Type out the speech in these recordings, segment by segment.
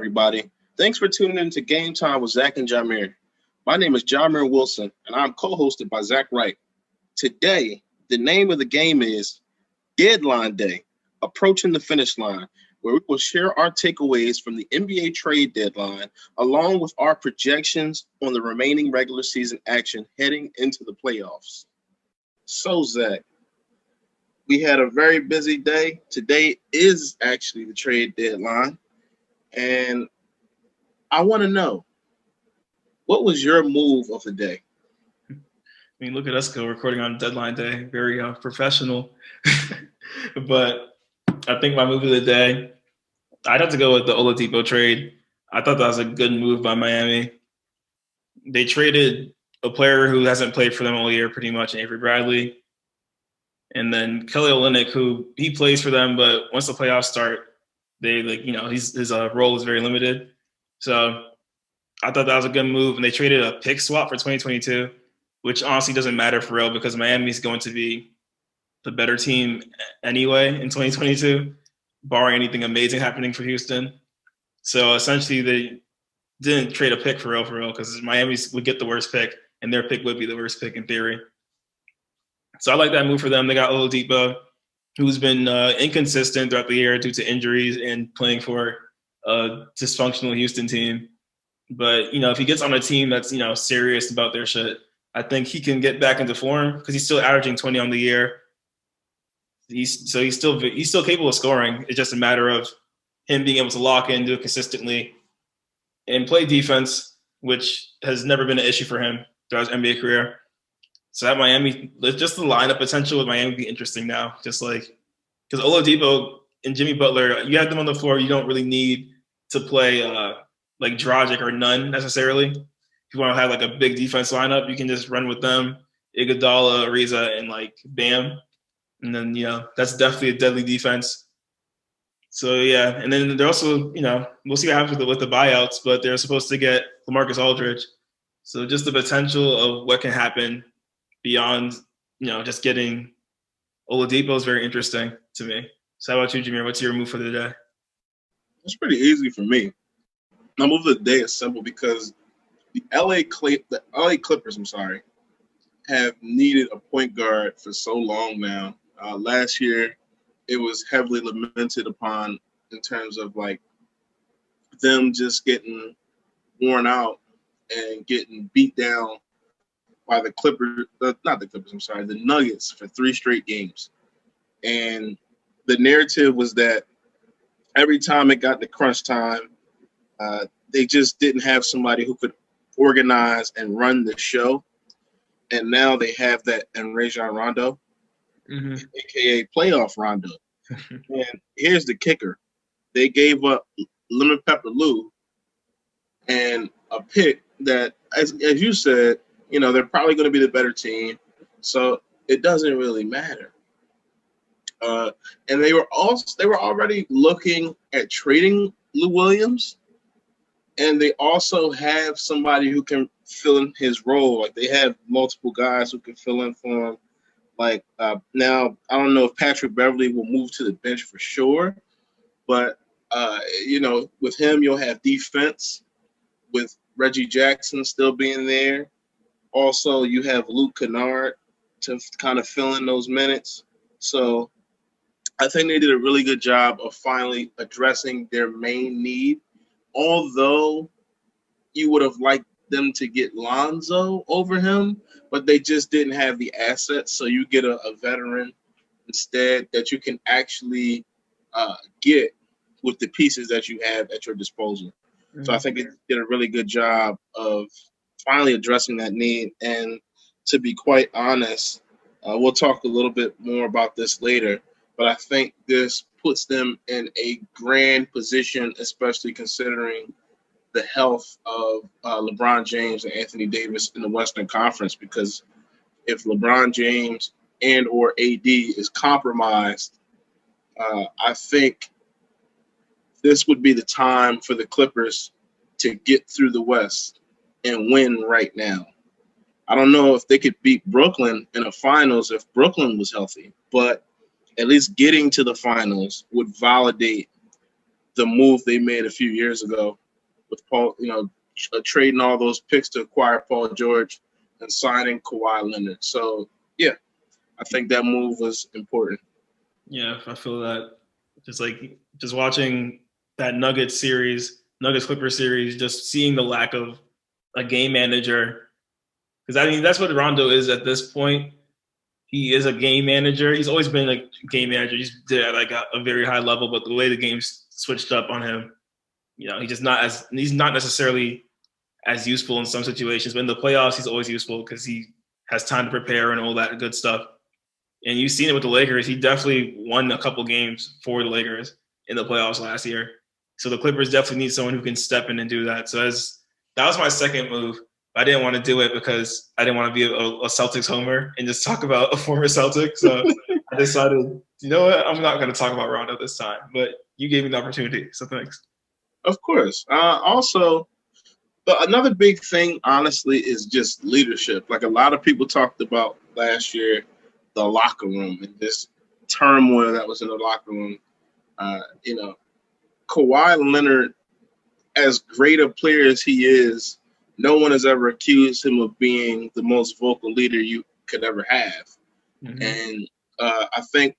everybody. Thanks for tuning in to Game Time with Zach and Jahmir. My name is Jahmir Wilson, and I'm co-hosted by Zach Wright. Today, the name of the game is Deadline Day, Approaching the Finish Line, where we will share our takeaways from the NBA trade deadline, along with our projections on the remaining regular season action heading into the playoffs. So, Zach, we had a very busy day. Today is actually the trade deadline. And I want to know, what was your move of the day? I mean, look at us go recording on deadline day. Very professional. But I think my move of the day, I'd have to go with the Oladipo trade. I thought that was a good move by Miami. They traded a player who hasn't played for them all year pretty much, Avery Bradley. And then Kelly Olynyk, who he plays for them, but once the playoffs start, his role is very limited. So I thought that was a good move. And they traded a pick swap for 2022, which honestly doesn't matter for real because Miami's going to be the better team anyway in 2022, barring anything amazing happening for Houston. So essentially they didn't trade a pick for real, because Miami would get the worst pick and their pick would be the worst pick in theory. So I like that move for them. They got Oladipo, who's been inconsistent throughout the year due to injuries and playing for a dysfunctional Houston team. But, if he gets on a team that's, serious about their shit, I think he can get back into form because he's still averaging 20 on the year. He's still capable of scoring. It's just a matter of him being able to lock in, do it consistently, and play defense, which has never been an issue for him throughout his NBA career. So that Miami, just the lineup potential with Miami would be interesting now. Just like, because Oladipo and Jimmy Butler, you have them on the floor. You don't really need to play like Dragic or none necessarily. If you want to have like a big defense lineup, you can just run with them, Iguodala, Ariza, and like Bam. And then, that's definitely a deadly defense. So, yeah. And then they're also, we'll see what happens with the buyouts, but they're supposed to get LaMarcus Aldridge. So just the potential of what can happen beyond, just getting Oladipo is very interesting to me. So how about you, Jahmir? What's your move for the day? It's pretty easy for me. My move of the day is simple because the LA Clippers, have needed a point guard for so long now. Last year, it was heavily lamented upon in terms of like them just getting worn out and getting beat down by the Nuggets for 3 straight games. And the narrative was that every time it got to crunch time, they just didn't have somebody who could organize and run the show. And now they have that in Rajon Rondo, a.k.a. playoff Rondo. And here's the kicker. They gave up Lemon Pepper Lou and a pick that, as you said, they're probably going to be the better team. So it doesn't really matter. And they were already looking at trading Lou Williams. And they also have somebody who can fill in his role. Like they have multiple guys who can fill in for him. Like now, I don't know if Patrick Beverly will move to the bench for sure, but with him, you'll have defense with Reggie Jackson still being there. Also, you have Luke Kennard to kind of fill in those minutes. So I think they did a really good job of finally addressing their main need. Although you would have liked them to get Lonzo over him, but they just didn't have the assets. So you get a veteran instead that you can actually get with the pieces that you have at your disposal. Mm-hmm. So I think they did a really good job of finally addressing that need. And to be quite honest, we'll talk a little bit more about this later, but I think this puts them in a grand position, especially considering the health of LeBron James and Anthony Davis in the Western Conference, because if LeBron James and or AD is compromised, I think this would be the time for the Clippers to get through the West and win right now. I don't know if they could beat Brooklyn in the finals if Brooklyn was healthy, but at least getting to the finals would validate the move they made a few years ago with Paul, trading all those picks to acquire Paul George and signing Kawhi Leonard. So, yeah, I think that move was important. Yeah, I feel that. Just watching that Nuggets Clippers series, just seeing the lack of a game manager. Because I mean, that's what Rondo is at this point. He is a game manager. He's always been a game manager. He's did it at like a very high level, but the way the game's switched up on him, he's not necessarily as useful in some situations. But in the playoffs, he's always useful because he has time to prepare and all that good stuff. And you've seen it with the Lakers. He definitely won a couple games for the Lakers in the playoffs last year. So the Clippers definitely need someone who can step in and do that. So that was my second move. I didn't want to do it because I didn't want to be a Celtics homer and just talk about a former Celtic. So I decided, you know what? I'm not going to talk about Rondo this time. But you gave me the opportunity, so thanks. Of course. Also, another big thing, honestly, is just leadership. Like a lot of people talked about last year, the locker room and this turmoil that was in the locker room. Kawhi Leonard, as great a player as he is, no one has ever accused him of being the most vocal leader you could ever have. Mm-hmm. And I think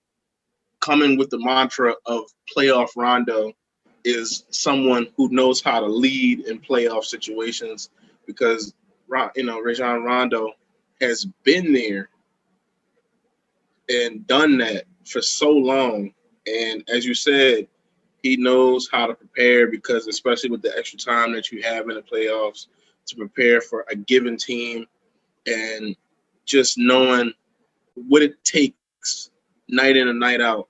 coming with the mantra of playoff Rondo is someone who knows how to lead in playoff situations because, Rajon Rondo has been there and done that for so long. And as you said, he knows how to prepare because especially with the extra time that you have in the playoffs to prepare for a given team and just knowing what it takes night in and night out.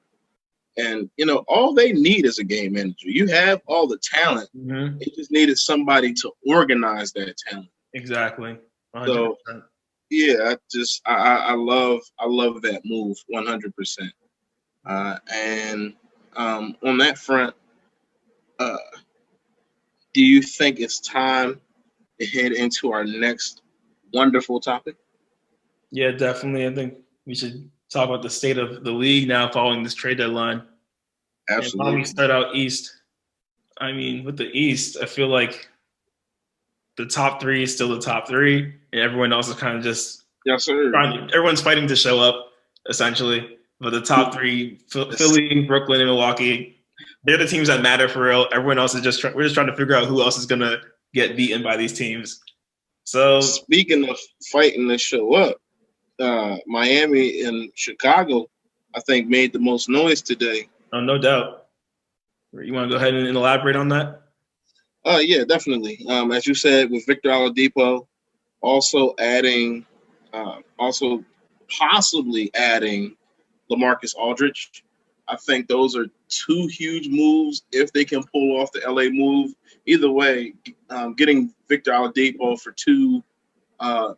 And, all they need is a game manager. You have all the talent. Mm-hmm. They just needed somebody to organize that talent. Exactly. 100%. So, yeah, I love that move 100%. And on that front, do you think it's time to head into our next wonderful topic? Yeah, definitely. I think we should talk about the state of the league now following this trade deadline. Absolutely. And why don't we start out East? I mean, with the East, I feel like the top three is still the top three, and everyone else is kind of just everyone's fighting to show up, essentially. But the top three, Philly, Brooklyn, and Milwaukee, they're the teams that matter for real. Everyone else is we're just trying to figure out who else is going to get beaten by these teams. So speaking of fighting to show up, Miami and Chicago, I think, made the most noise today. Oh, no doubt. You want to go ahead and elaborate on that? Yeah, definitely. As you said, with Victor Oladipo, also possibly adding LaMarcus Aldridge. I think those are two huge moves if they can pull off the LA move. Either way, getting Victor Oladipo for two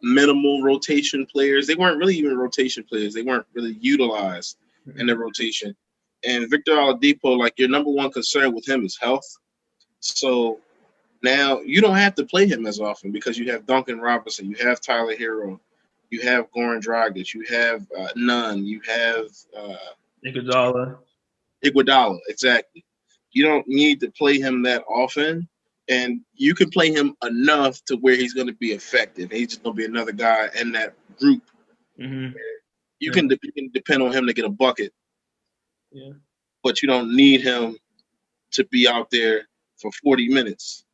minimal rotation players. They weren't really even rotation players. They weren't really utilized in the rotation. And Victor Oladipo, like your number one concern with him is health. So now you don't have to play him as often because you have Duncan Robinson, you have Tyler Hero, you have Goran Dragic, you have Nunn, you have Iguodala, exactly. You don't need to play him that often, and you can play him enough to where he's going to be effective. He's just going to be another guy in that group. Mm-hmm. You can depend on him to get a bucket. Yeah. But you don't need him to be out there for 40 minutes.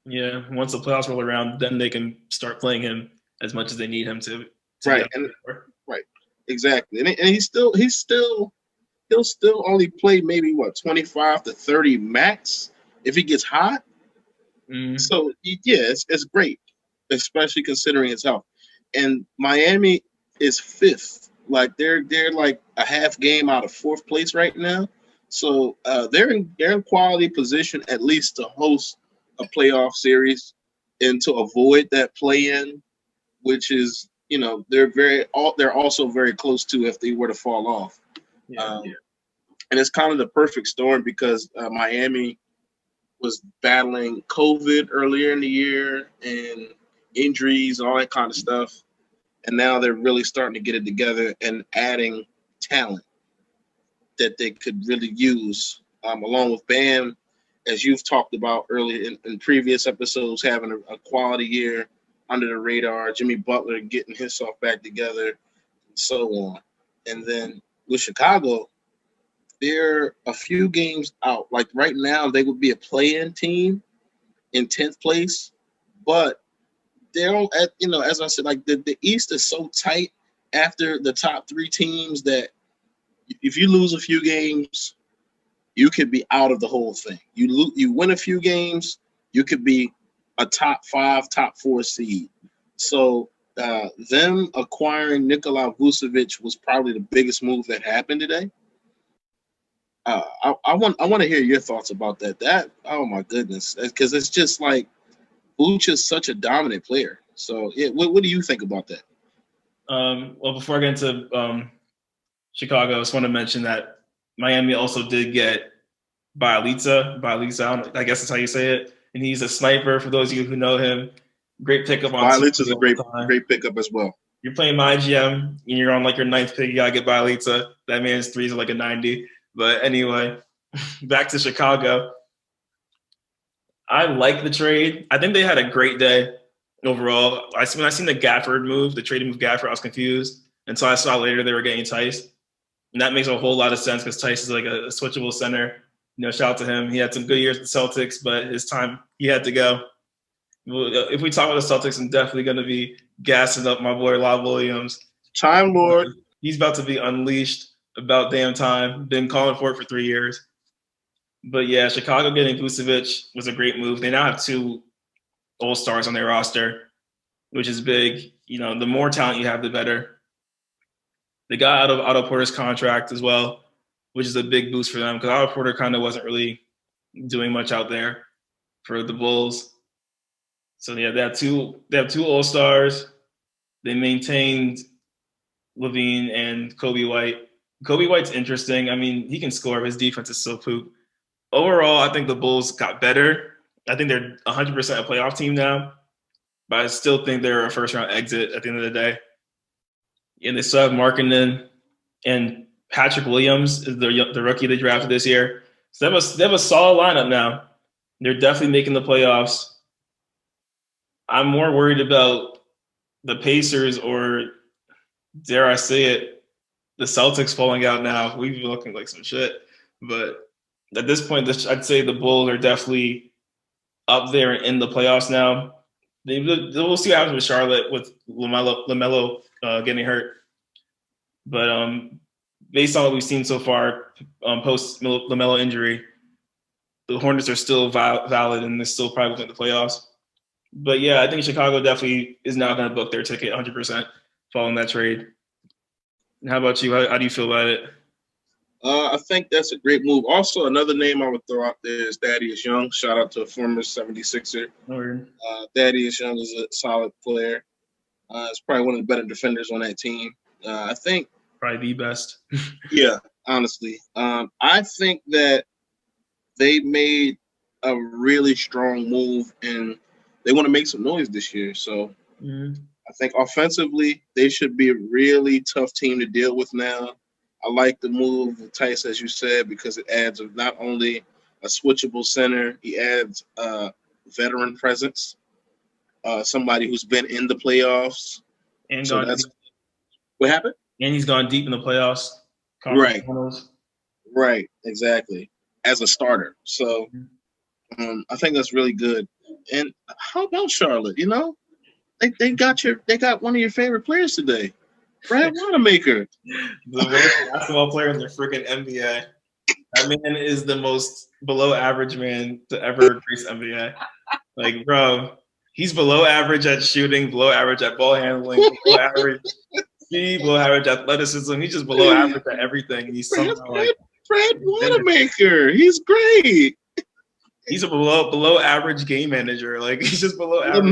Yeah, once the playoffs roll around, then they can start playing him as much as they need him to right, exactly. And he'll still only play maybe 25 to 30 max if he gets hot. Mm. So yeah, it's great, especially considering his health. And Miami is fifth. Like they're like a half game out of fourth place right now. So they're in quality position at least to host a playoff series and to avoid that play-in, which is they're also very close to if they were to fall off. And it's kind of the perfect storm because Miami was battling COVID earlier in the year and injuries, all that kind of stuff. And now they're really starting to get it together and adding talent that they could really use, along with Bam as you've talked about earlier in previous episodes, having a quality year under the radar. Jimmy Butler getting himself back together, and so on. And then with Chicago, they're a few games out. Like right now, they would be a play-in team in 10th place, but they're at, as I said, like the East is so tight after the top three teams that if you lose a few games, you could be out of the whole thing. You win a few games, you could be a top 5, top 4 seed. So them acquiring Nikola Vucevic was probably the biggest move that happened today. I want to hear your thoughts about that. That, oh my goodness, because it's just like Vooch is such a dominant player. So yeah, what do you think about that? Well, before I get into Chicago, I just want to mention that Miami also did get Bielitsa, I guess that's how you say it. And he's a sniper for those of you who know him. Great pickup on Bielitsa is a great pickup as well. You're playing my GM and you're on like your 9th pick, you gotta get Bielitsa. That man's threes are like a 90. But anyway, back to Chicago. I like the trade. I think they had a great day overall. When I seen the Gafford move, the trade move Gafford, I was confused until I saw later they were getting Tice. And that makes a whole lot of sense because Tice is like a switchable center. Shout out to him. He had some good years with the Celtics, but his time, he had to go. If we talk about the Celtics, I'm definitely going to be gassing up my boy Lob Williams. Time Lord. He's about to be unleashed about damn time. Been calling for it for 3 years. But yeah, Chicago getting Vucevic was a great move. They now have 2 All-Stars on their roster, which is big. The more talent you have, the better. They got out of Otto Porter's contract as well, which is a big boost for them because Otto Porter kind of wasn't really doing much out there for the Bulls. So yeah, they have two All-Stars. They maintained Levine and Kobe White. Kobe White's interesting. I mean, he can score. His defense is so poop. Overall, I think the Bulls got better. I think they're 100% a playoff team now, but I still think they're a first-round exit at the end of the day. And they still have Markkanen and Patrick Williams is the rookie they drafted this year. So they have a solid lineup now. They're definitely making the playoffs. I'm more worried about the Pacers or, dare I say it, the Celtics falling out now. We've been looking like some shit. But at this point, I'd say the Bulls are definitely up there in the playoffs now. We'll see what happens with Charlotte with LaMelo getting hurt. But based on what we've seen so far, post LaMelo injury, the Hornets are still valid and they're still probably in the playoffs. But yeah, I think Chicago definitely is now going to book their ticket 100% following that trade. And how about you? How do you feel about it? I think that's a great move. Also, another name I would throw out there is Thaddeus Young. Shout out to a former 76er. Thaddeus Young is a solid player. He's probably one of the better defenders on that team. I think probably the best. Yeah, honestly. I think that they made a really strong move and they want to make some noise this year. So I think offensively, they should be a really tough team to deal with now. I like the move with Tice, as you said, because it adds not only a switchable center, he adds veteran presence, somebody who's been in the playoffs. And so what happened? And he's gone deep in the playoffs. Right, exactly. As a starter. So I think that's really good. And how about Charlotte? They got one of your favorite players today, Brad Wanamaker. The worst basketball player in the freaking NBA. That man is the most below average man to ever grace NBA. Like, bro, he's below average at shooting, below average at ball handling, below average speed, below average athleticism. He's just below average at everything. He's somehow Brad Wanamaker. He's great. He's a below average game manager. Like, he's just below average.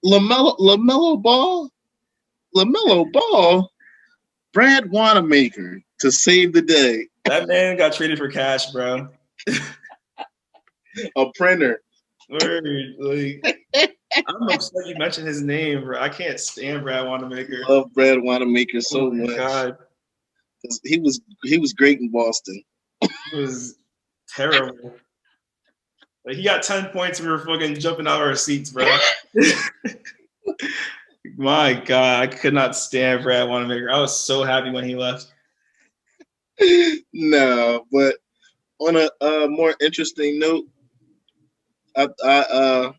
LaMelo Ball, Brad Wanamaker to save the day. That man got traded for cash, bro. A printer. Word. Like, I'm upset you mentioned his name, bro. I can't stand Brad Wanamaker. I love Brad Wanamaker so much. God. He was great in Boston. He was terrible. Like, he got 10 points. We were fucking jumping out of our seats, bro. My God, I could not stand Brad Wanamaker. I was so happy when he left. No, but on a more interesting note, I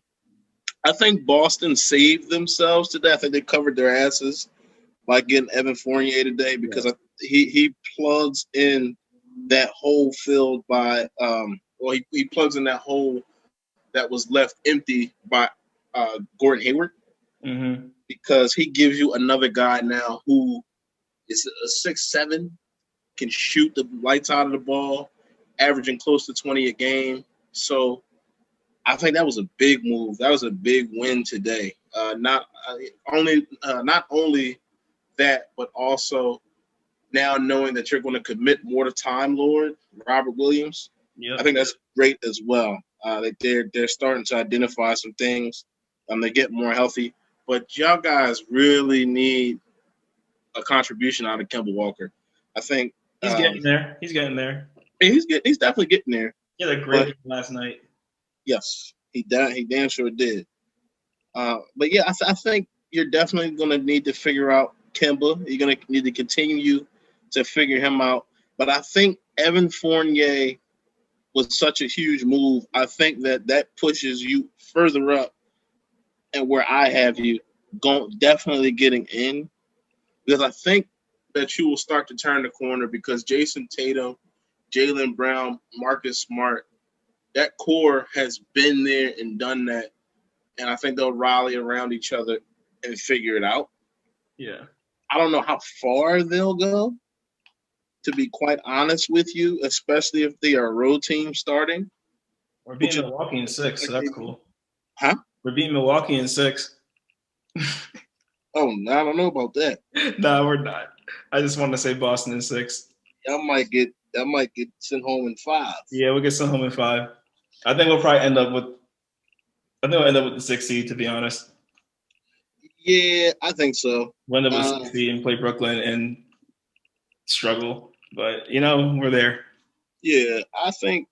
think Boston saved themselves today. I think they covered their asses by getting Evan Fournier today because he plugs in that hole filled by he plugs in that hole that was left empty by Gordon Hayward because he gives you another guy now who is a 6'7", can shoot the lights out of the ball, averaging close to 20 a game. So I think that was a big move. That was a big win today. Not only that, but also now knowing that you're going to commit more to Time Lord Robert Williams. Yep. I think that's great as well. They're starting to identify some things. They get more healthy, but y'all guys really need a contribution out of Kemba Walker. I think he's getting there. He's getting there. He's definitely getting there. He had a great game last night. Yes, he damn sure did. But yeah, I think you're definitely going to need to figure out Kemba. You're going to need to continue to figure him out. But I think Evan Fournier was such a huge move. I think that pushes you further up, and where I have you definitely getting in, because I think that you will start to turn the corner because Jason Tatum, Jaylen Brown, Marcus Smart, that core has been there and done that. And I think they'll rally around each other and figure it out. Yeah. I don't know how far they'll go, to be quite honest with you, especially if they are a road team starting. We're beating Milwaukee in 6, so that's cool. Huh? We're beating Milwaukee in 6. Oh, I don't know about that. No, we're not. I just wanted to say Boston in 6. I might get sent home in 5. Yeah, we'll get sent home in 5. I think we'll probably end up with the 6th seed, to be honest. Yeah, I think so. We'll end up with the 6th seed and play Brooklyn and struggle. But, we're there. Yeah, I think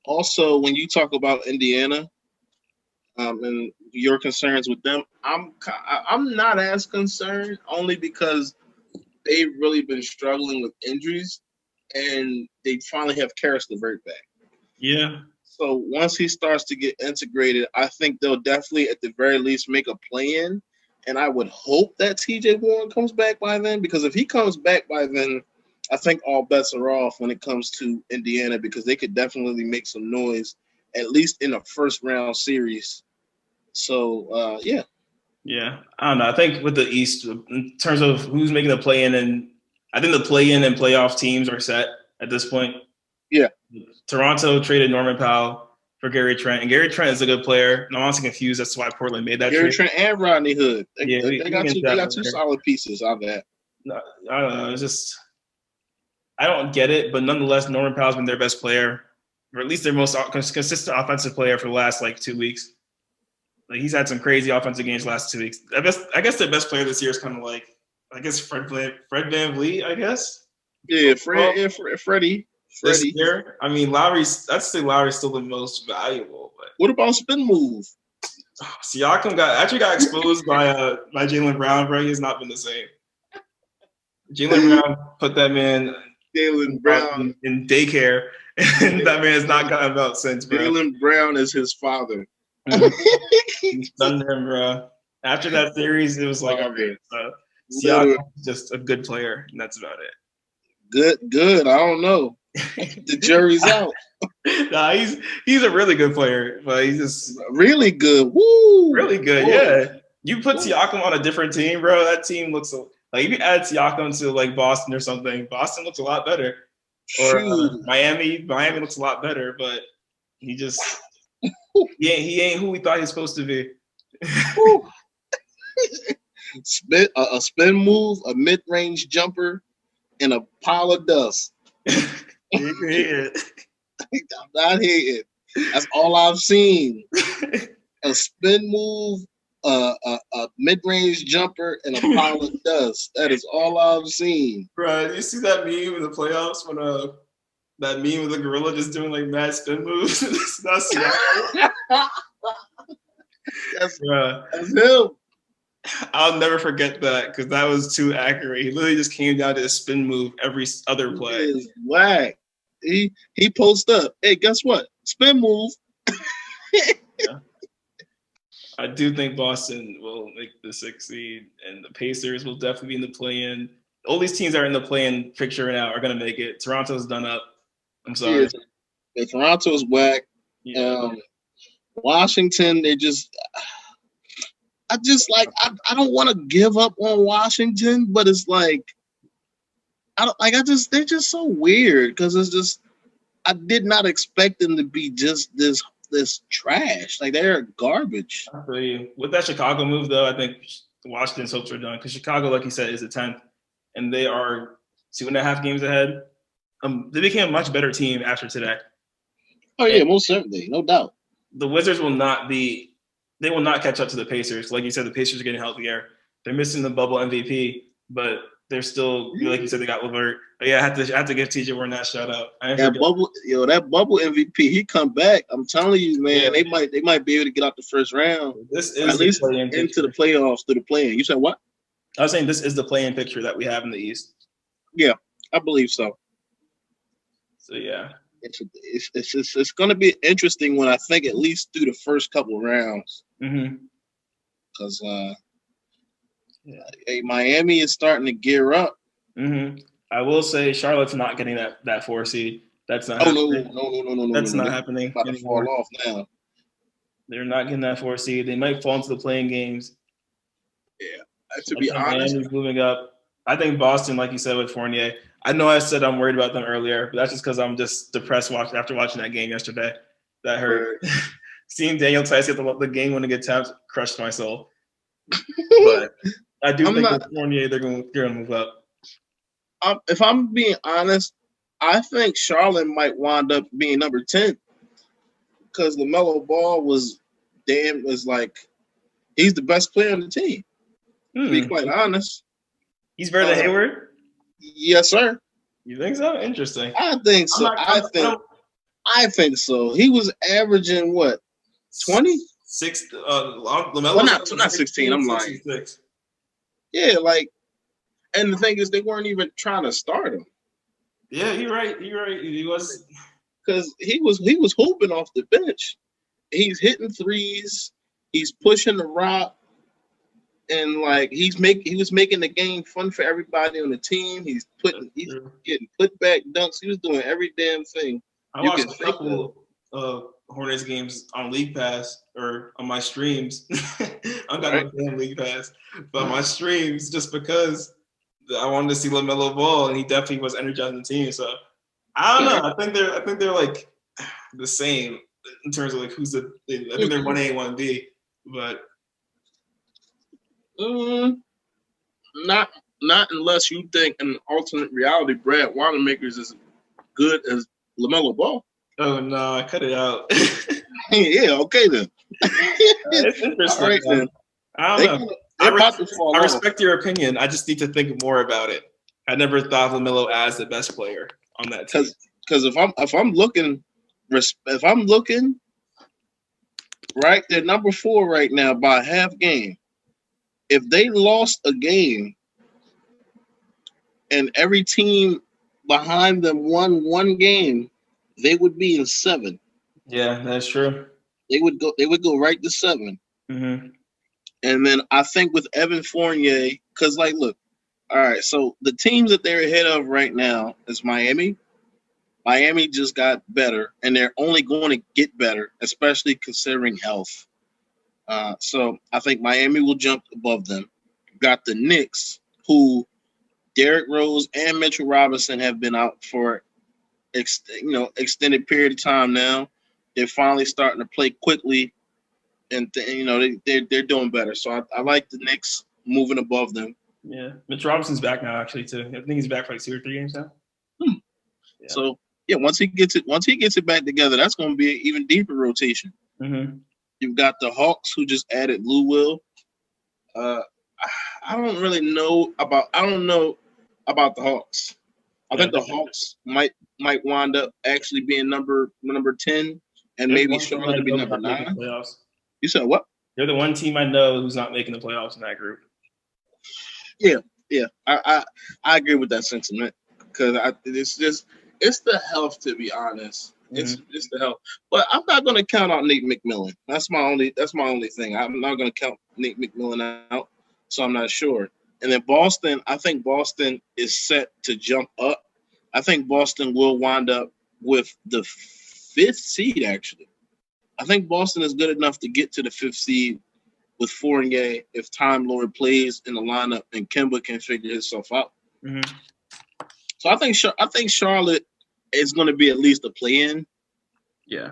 also when you talk about Indiana and your concerns with them, I'm not as concerned, only because they've really been struggling with injuries, and they finally have Karis LeVert back. Yeah. So once he starts to get integrated, I think they'll definitely, at the very least, make a play-in. And I would hope that T.J. Warren comes back by then, because if he comes back by then, I think all bets are off when it comes to Indiana, because they could definitely make some noise, at least in a first-round series. So, yeah. Yeah, I don't know. I think with the East, in terms of who's making the play-in, and I think the play-in and playoff teams are set at this point. Yeah. Toronto traded Norman Powell for Gary Trent, and Gary Trent is a good player. And I'm honestly confused as to why Portland made that Gary trade. Trent and Rodney Hood. They got two solid pieces out of that. No, I don't know. It's just I don't get it, but nonetheless, Norman Powell's been their best player, or at least their most consistent offensive player for the last 2 weeks. Like, he's had some crazy offensive games the last 2 weeks. I guess their best player this year is kind of Fred VanVleet, I guess. Yeah, Freddie. This year, I mean, Lowry's still the most valuable. But what about spin move? Siakam got exposed by Jaylen Brown, bro. He has not been the same. Jaylen Brown put that man in daycare, and that man has not gotten about since, bro. Jaylen Brown is his father. He stunned him, bro. After that series, it was like, okay, Siakam is just a good player, and that's about it. Good. I don't know. The jury's out. Nah, he's a really good player, but he's just really good. Woo! Really good, yeah. You put Siakam on a different team, bro. That team looks like if you add Siakam to Boston or something, Boston looks a lot better. Or Miami looks a lot better, but he just he ain't who we thought he was supposed to be. A spin move, a mid-range jumper, and a pile of dust. You can hear it. I'm not hating. That's all I've seen. A spin move, a mid-range jumper, and a pile of dust. That is all I've seen. Bro, you see that meme in the playoffs when that meme with the gorilla just doing like mad spin moves. That's That's him. I'll never forget that because that was too accurate. He literally just came down to a spin move every other play. He is whack. He posts up. Hey, guess what? Spin move. Yeah. I do think Boston will make the 6th seed, and the Pacers will definitely be in the play-in. All these teams that are in the play-in picture now are going to make it. Toronto's done up. I'm sorry. Yeah, Toronto's whack. Yeah. Washington, they just – I don't want to give up on Washington, but it's like they're just so weird because it's just I did not expect them to be just this trash. Like they're garbage. I feel you. With that Chicago move, though, I think Washington's hopes are done because Chicago, like you said, is the 10th, and they are 2.5 games ahead. They became a much better team after today. Oh yeah, most certainly, no doubt. The Wizards will not catch up to the Pacers. Like you said, the Pacers are getting healthier. They're missing the bubble MVP, but they're still, like you said, they got LeVert. But yeah, I have to give TJ Warren that shout out. That bubble MVP, he come back. I'm telling you, man, they might be able to get out the first round. This is at least into the playoffs through the play-in. You said what? I was saying this is the play-in picture that we have in the East. Yeah, I believe so. So yeah. It's going to be interesting when I think at least through the first couple of rounds. Because Miami is starting to gear up. I will say Charlotte's not getting that 4 seed. That's not. Happening. No. That's not happening. About to fall off now. They're not getting that 4 seed. They might fall into the playing games. Yeah, to be honest, Miami's moving up. I think Boston, like you said with Fournier. I know I said I'm worried about them earlier, but that's just because I'm just depressed after watching that game yesterday. That hurt. Seeing Daniel Tice get the game-winning attempt crushed my soul. But I do think with Fournier, they're going to move up. If I'm being honest, I think Charlotte might wind up being number 10 because LaMelo Ball was like he's the best player on the team. To be quite honest, he's better than Hayward. Yes, sir. You think so? Interesting. I think so. I think so. He was averaging what? 20? 6. LaMelo. Well, not 16. I'm lying. 66. Yeah, and the thing is, they weren't even trying to start him. Yeah, you're right. He was because he was hooping off the bench. He's hitting threes. He's pushing the rock. And he was making the game fun for everybody on the team. He's getting put back dunks. He was doing every damn thing. I watched a couple Hornets games on League Pass or on my streams. I'm not on damn League Pass, but on my streams just because I wanted to see LaMelo Ball, and he definitely was energizing the team. So I don't know. I think they're like the same in terms of who's I think they're 1A, 1B, but. Not unless you think in an alternate reality, Brad Wanamaker's as good as LaMelo Ball. Oh no, I cut it out. Yeah, okay then. It's interesting. All right, then. I don't know. I respect your opinion. I just need to think more about it. I never thought of LaMelo as the best player on that team. Because if I'm looking, right, they're number 4 right now by a half game. If they lost a game and every team behind them won one game, they would be in 7. Yeah, that's true. They would go right to 7. Mm-hmm. And then I think with Evan Fournier, because look, all right, so the teams that they're ahead of right now is Miami. Miami just got better, and they're only going to get better, especially considering health. So I think Miami will jump above them. Got the Knicks, who Derrick Rose and Mitchell Robinson have been out for extended period of time now. They're finally starting to play quickly, and they're doing better. So I like the Knicks moving above them. Yeah, Mitchell Robinson's back now actually too. I think he's back for 2 or 3 games now. Yeah. So yeah, once he gets it back together, that's going to be an even deeper rotation. Mm-hmm. You've got the Hawks, who just added Lou Will. I don't know about the Hawks. I think the Hawks might wind up actually being number 10, and They're the maybe one team Charlotte I to be know number not making 9. the playoffs. You said what? They're the one team I know who's not making the playoffs in that group. Yeah. I agree with that sentiment because it's the health, to be honest. Mm-hmm. It's the health, but I'm not going to count out Nate McMillan. That's my only thing. I'm not going to count Nate McMillan out, so I'm not sure. And then Boston, I think Boston is set to jump up. I think Boston will wind up with the 5th seed. Actually, I think Boston is good enough to get to the 5th seed with Fournier if Time Lord plays in the lineup and Kemba can figure himself out. Mm-hmm. So I think Charlotte is going to be at least a play-in. Yeah.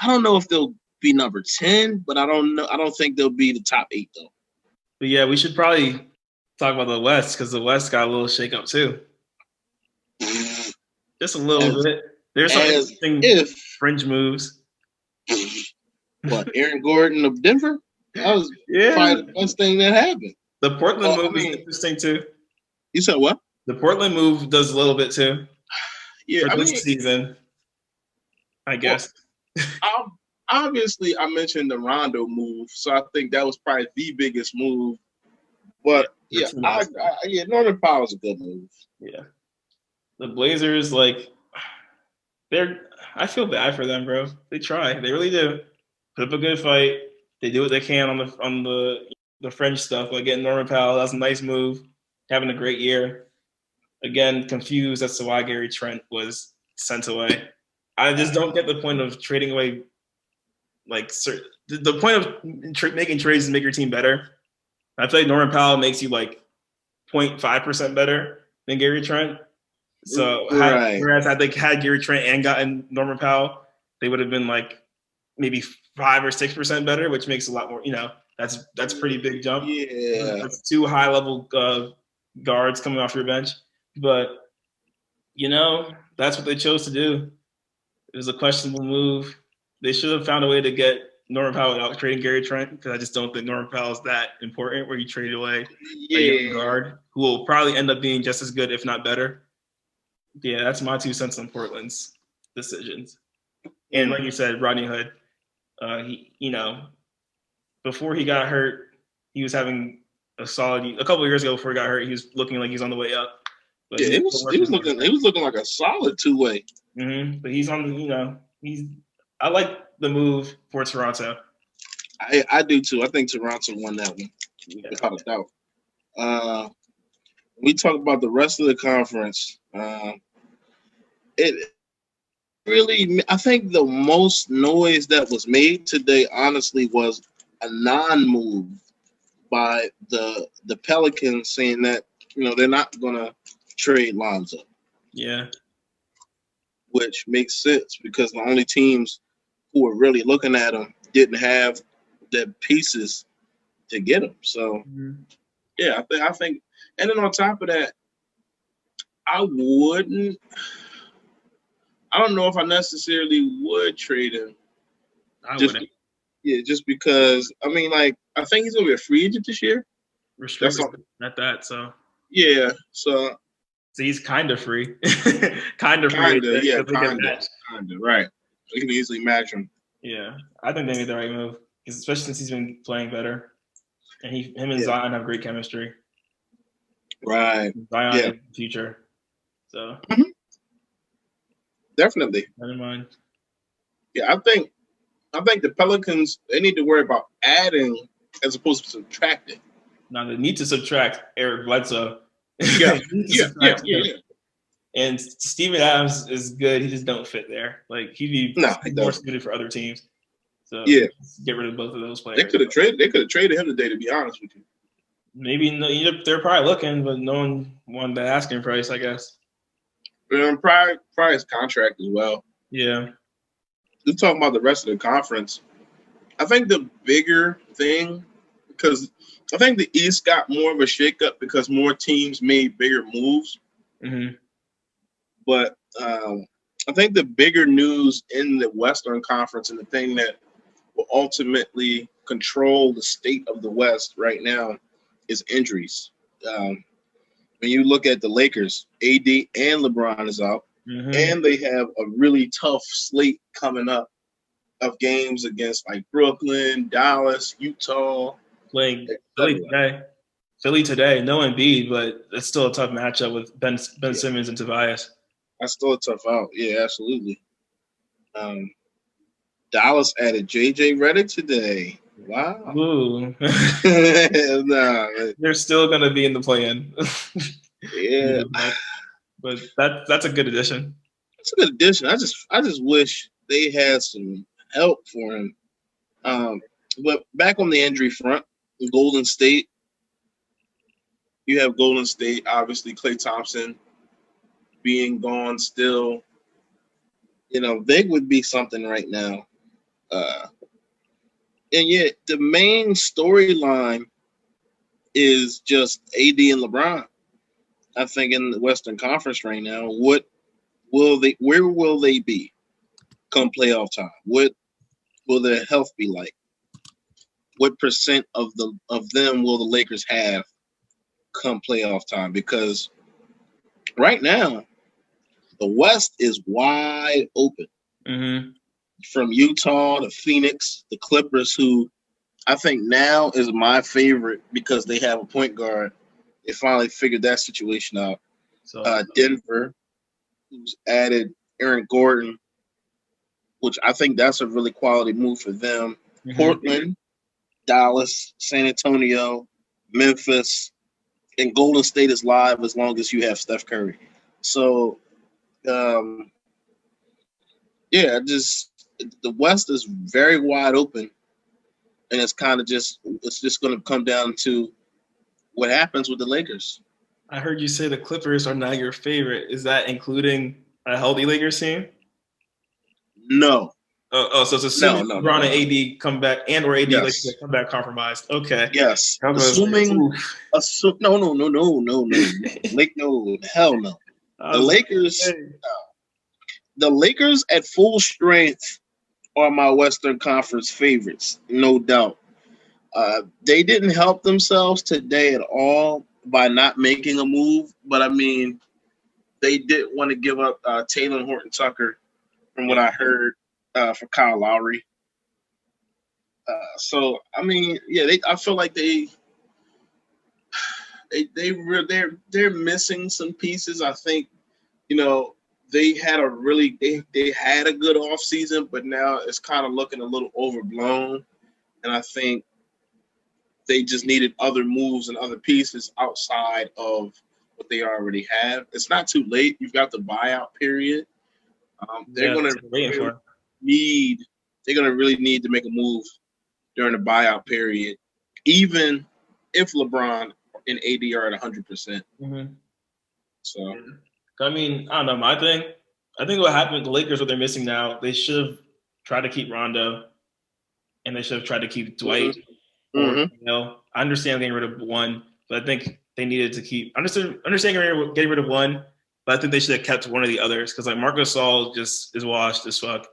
I don't know if they'll be number 10, but I don't know. I don't think they'll be the top 8 though. But yeah, we should probably talk about the West because the West got a little shake-up too. Just a little bit. There's some interesting fringe moves. What, Aaron Gordon of Denver? That was probably the best thing that happened. The Portland move is interesting too. You said what? The Portland move does a little bit too. Yeah, for this season, I guess. Well, obviously, I mentioned the Rondo move, so I think that was probably the biggest move. But Norman Powell's a good move. Yeah, the Blazers, I feel bad for them, bro. They try, they really do. Put up a good fight. They do what they can on the fringe stuff, like getting Norman Powell. That's a nice move. Having a great year. Again, confused as to why Gary Trent was sent away. I just don't get the point of trading away. The point of making trades is to make your team better. I feel like Norman Powell makes you 0.5% better than Gary Trent. So whereas had they had Gary Trent and gotten Norman Powell, they would have been maybe 5 or 6% better, which makes a lot more. That's a pretty big jump. Yeah, that's 2 high level guards coming off your bench. But that's what they chose to do. It was a questionable move. They should have found a way to get Norman Powell without trading Gary Trent, because I just don't think Norman Powell is that important where you trade away a young guard who will probably end up being just as good, if not better. Yeah, that's my 2 cents on Portland's decisions. And like you said, Rodney Hood, before he got hurt, he was having a couple of years ago before he got hurt, he was looking like he's on the way up. But he was looking like a solid 2-way. Mm-hmm. But he's on, I like the move for Toronto. I do too. I think Toronto won that one, without a doubt. We talk about the rest of the conference. It really, I think the most noise that was made today, honestly, was a non-move by the Pelicans, saying that they're not gonna trade Lonzo. Yeah, which makes sense because the only teams who were really looking at him didn't have the pieces to get him. So, yeah, I think, and then on top of that, I don't know if I necessarily would trade him. Wouldn't. Just because, I think he's going to be a free agent this year. Restricted at that, so. Yeah, so he's kind of free. Kind of, right. We can easily match him. Yeah, I think they made the right move, especially since he's been playing better, and him and Zion have great chemistry. Right. Zion is the future. So. Definitely. Never mind. Yeah, I think the Pelicans, they need to worry about adding as opposed to subtracting. Now they need to subtract Eric Bledsoe. Yeah. And Steven Adams is good. He just don't fit there. He'd be more suited for other teams. So get rid of both of those players. They could have traded him today, to be honest with you. Maybe they're probably looking, but no one wanted the asking price, I guess. Probably his contract as well. Yeah. We're talking about the rest of the conference. I think the bigger thing, because I think the East got more of a shakeup because more teams made bigger moves. Mm-hmm. But I think the bigger news in the Western Conference, and the thing that will ultimately control the state of the West right now, is injuries. when you look at the Lakers, AD and LeBron is out, Mm-hmm. and they have a really tough slate coming up of games against like Brooklyn, Dallas, Utah, Playing Philly etc. today. Philly today, no Embiid, but it's still a tough matchup with Ben Yeah, Simmons and Tobias. that's still a tough out. Yeah, absolutely. Um, Dallas added JJ Redick today. Wow. Ooh. Nah, They're still gonna be in the play-in. yeah, But that's a good addition. it's a good addition. I just wish they had some help for him. Um, but back on the injury front, Golden State, you have Golden State, obviously Klay Thompson being gone still. They would be something right now. Uh, and yet the main storyline is just AD and LeBron. I think in the Western Conference right now, where will they be come playoff time? What will their health be like? What percent of them will the Lakers have come playoff time? Because right now the West is wide open. Mm-hmm. From Utah to Phoenix, the Clippers, who I think now is my favorite because they have a point guard. They finally figured that situation out. So Denver, who's added Aaron Gordon, which I think that's a really quality move for them. mm-hmm. Portland, Dallas, San Antonio, Memphis, and Golden State is live as long as you have Steph Curry. So, yeah, just the West is very wide open, and it's just going to come down to what happens with the Lakers. I heard you say the Clippers are not your favorite. Is that including a healthy Lakers team? No. So it's assuming No. LeBron and AD come back or AD like Yes. come back compromised. Okay. Yes. No. No. Lake, no, hell no. The Lakers at full strength are my Western Conference favorites, no doubt. They didn't help themselves today at all by not making a move, but I mean, they didn't want to give up Taylor Horton Tucker, from what I heard, for Kyle Lowry. So I mean, yeah, I feel like they're missing some pieces. I think they had they had a good offseason, but now it's kind of looking a little overblown, and I think they just needed other moves and other pieces outside of what they already have. It's not too late. You've got the buyout period. They're going to really need to make a move during the buyout period, even if LeBron and AD are at 100%. Mm-hmm. So, I mean, I don't know. I think what happened with the Lakers, what they're missing now, they should have tried to keep Rondo, and they should have tried to keep Dwight. Mm-hmm. Or, I understand getting rid of one, but I think they needed to keep. Understand getting rid of one, but I think they should have kept one of the others because like Marc Gasol just is washed as fuck.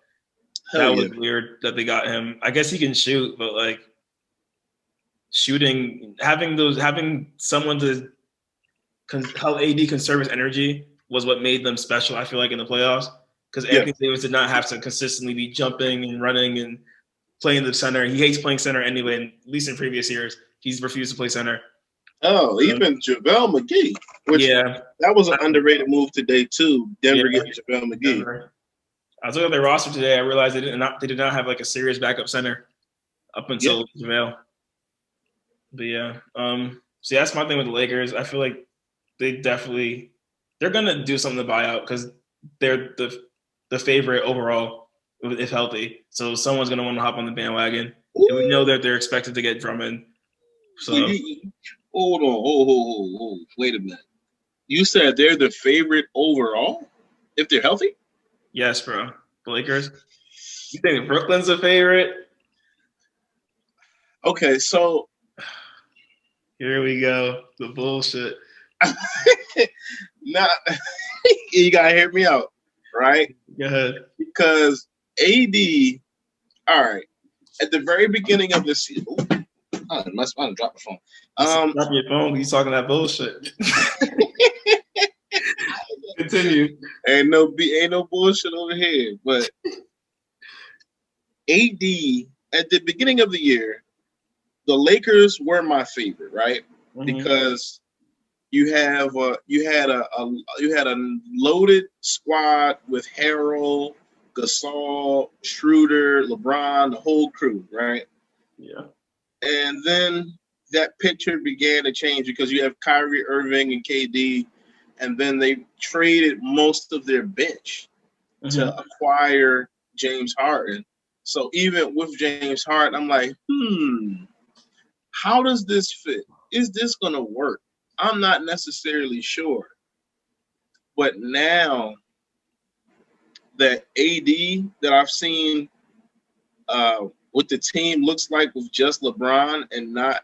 That was weird that they got him. I guess he can shoot, but like shooting, having someone to help AD conserve his energy was what made them special. I feel like in the playoffs because Anthony Davis did not have to consistently be jumping and running and playing the center. He hates playing center anyway. And at least in previous years, he's refused to play center. Oh, even JaVale McGee, which that was an underrated move today too. Denver getting JaVale McGee. Denver. I was looking at their roster today. I realized they did not have like a serious backup center up until JaVale. But so that's my thing with the Lakers. I feel like they're gonna do something to buy out because they're the favorite overall if healthy. So someone's gonna want to hop on the bandwagon. And we know that they're expected to get Drummond. So hold on. Wait a minute. You said they're the favorite overall if they're healthy? Yes, bro. The Lakers. You think Brooklyn's a favorite? Okay, so here we go. The bullshit. Nah, you gotta hear me out, right? Go ahead. Because AD, all right, at the very beginning of this season, I must drop the phone. Drop your phone. He's talking that bullshit. Continue. Ain't no bullshit over here. But AD at the beginning of the year, the Lakers were my favorite, right? Mm-hmm. Because you had a loaded squad with Harrell, Gasol, Schroeder, LeBron, the whole crew, right? Yeah. And then that picture began to change because you have Kyrie Irving and KD, and then they traded most of their bench to acquire James Harden. So even with James Harden, I'm like, how does this fit? Is this going to work? I'm not necessarily sure. But now that AD that I've seen what the team looks like with just LeBron and not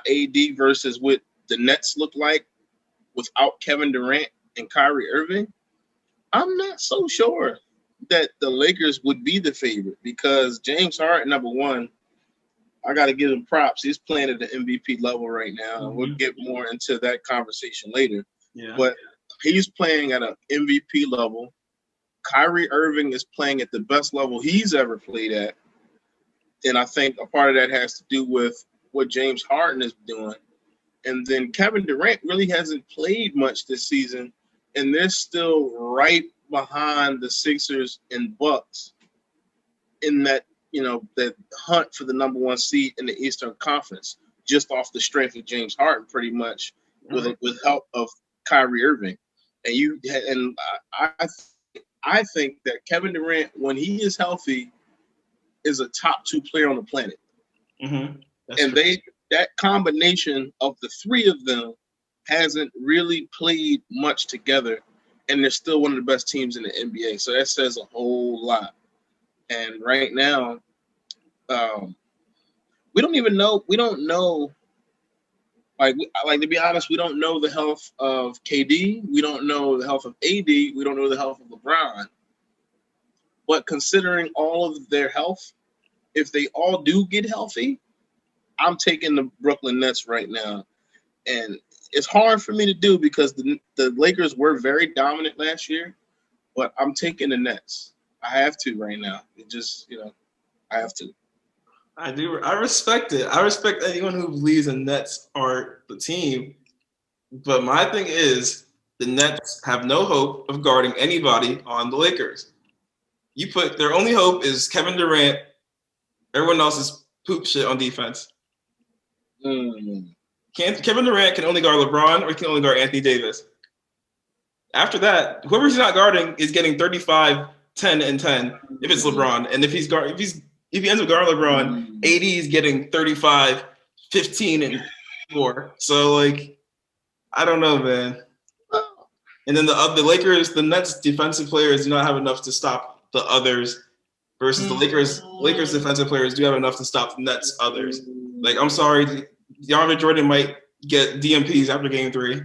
AD versus what the Nets look like without Kevin Durant and Kyrie Irving, I'm not so sure that the Lakers would be the favorite because James Harden, number one, I got to give him props. He's playing at the MVP level right now. And we'll get more into that conversation later. Yeah. But he's playing at an MVP level. Kyrie Irving is playing at the best level he's ever played at. And I think a part of that has to do with what James Harden is doing. And then Kevin Durant really hasn't played much this season. And they're still right behind the Sixers and Bucks in that, that hunt for the number one seed in the Eastern Conference, just off the strength of James Harden, pretty much, with help of Kyrie Irving. And I think that Kevin Durant, when he is healthy, is a top 2 player on the planet. Mm-hmm. And that combination of the three of them hasn't really played much together, and they're still one of the best teams in the NBA. So that says a whole lot. And right now, we don't know. Like to be honest, we don't know the health of KD. We don't know the health of AD. We don't know the health of LeBron. But considering all of their health, if they all do get healthy, I'm taking the Brooklyn Nets right now. And it's hard for me to do because the Lakers were very dominant last year, but I'm taking the Nets. I have to right now. It just, I have to. I do. I respect it. I respect anyone who believes the Nets are the team. But my thing is, the Nets have no hope of guarding anybody on the Lakers. Their only hope is Kevin Durant. Everyone else is poop shit on defense. Kevin Durant can only guard LeBron or he can only guard Anthony Davis. After that, whoever he's not guarding is getting 35, 10, and 10 if it's LeBron. And if he ends up guarding LeBron, AD is getting 35, 15, and 4. So, I don't know, man. And then the Lakers, the Nets defensive players do not have enough to stop the others versus the Lakers defensive players do have enough to stop the Nets others. I'm sorry, DeAndre Jordan might get DMPs after game 3.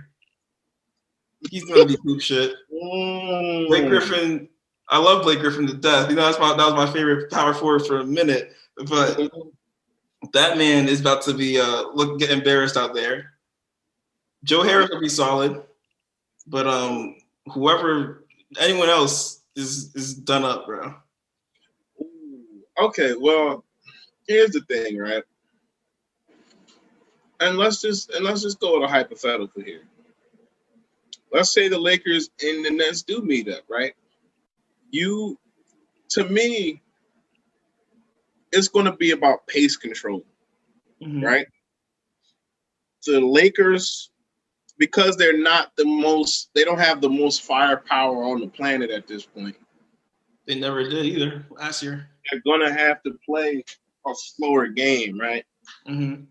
He's going to be poop shit. Blake Griffin, I love Blake Griffin to death. That was my favorite power forward for a minute. But that man is about to be get embarrassed out there. Joe Harris will be solid, but anyone else is done up, bro. Okay, well, here's the thing, right? And let's just go with a hypothetical here. Let's say the Lakers and the Nets do meet up, right? To me, it's going to be about pace control, right? The Lakers, because they don't have the most firepower on the planet at this point. They never did either last year. They're going to have to play a slower game, right? Mm-hmm.